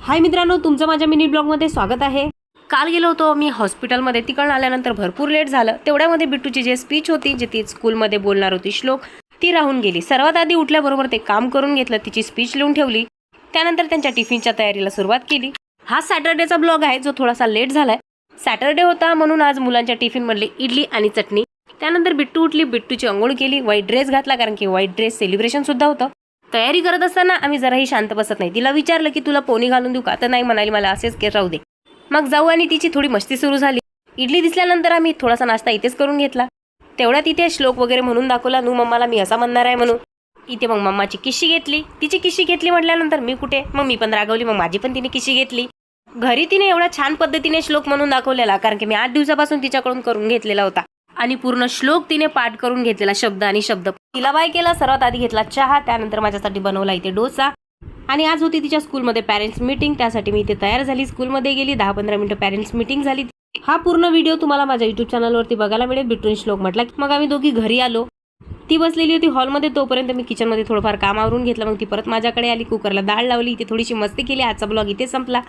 हाय मित्रांनो, तुमचं माझ्या मिनी ब्लॉगमध्ये स्वागत आहे। काल गेलो होतो मी हॉस्पिटलमध्ये, तिकडून आल्यानंतर भरपूर लेट झालं। तेवढ्यामध्ये बिट्टूची जे स्पीच होती, जे ती स्कूलमध्ये बोलणार होती श्लोक, ती राहून गेली। सर्वात आधी उठल्याबरोबर ते काम करून घेतलं, तिची स्पीच लिहून ठेवली। त्यानंतर त्यांच्या टिफिनच्या तयारीला सुरुवात केली। हा सॅटर्डेचा ब्लॉग आहे जो थोडासा लेट झालाय। सॅटर्डे होता म्हणून आज मुलांच्या टिफिनमधले इडली आणि चटणी। त्यानंतर बिट्टू उठली, बिट्टूची अंघोळ केली, व्हाईट ड्रेस घातला कारण की व्हाईट ड्रेस सेलिब्रेशन सुद्धा होतं। तयारी करत असताना आम्ही जराही शांत बसत नाही। तिला विचारलं की तुला पोनी घालून देऊ का, तर नाही म्हणाली, मला असेच राहू दे। मग जाऊ आणि तिची थोडी मस्ती सुरू झाली। इडली दिसल्यानंतर आम्ही थोडासा नाश्ता इथेच करून घेतला। तेवढ्यात इथे श्लोक वगैरे म्हणून दाखवला, नू मम्माला मी असा म्हणणार आहे म्हणून। इथे मग मम्माची किशी घेतली, तिची किशी घेतली म्हटल्यानंतर मी कुठे, मग मी पण रागवली, मग माझी पण तिने किशी घेतली। घरी तिने एवढ्या छान पद्धतीने श्लोक म्हणून दाखवलेला कारण की मी 8 दिवसापासून तिच्याकडून करून घेतलेला होता आणि पूर्ण श्लोक तिने पाठ करून घेतलेला शब्द आणि शब्द। तिला बाय केला, सर्वात आधी घेतला चहा, त्यानंतर माझ्यासाठी बनवला इथे डोसा। आणि आज होती तिच्या स्कूलमध्ये पॅरेंट्स मीटिंग, त्यासाठी मी इथे तयार झाली, स्कूलमध्ये गेली। 10-15 मिनिटं पॅरेंट्स मीटिंग झाली। हा पूर्ण व्हिडिओ तुम्हाला माझ्या युट्यूब चॅनलवरती बघायला मिळेल। बिट्टून श्लोक म्हटला की मग आम्ही दोघी घरी आलो। ती बसलेली होती हॉलमध्ये, तोपर्यंत मी किचनमध्ये थोडंफार काम आवरून घेतलं। मग ती परत माझ्याकडे आली, कुकरला डाळ लावली, इथे थोडीशी मस्ती केली। आजचा ब्लॉग इथे संपला।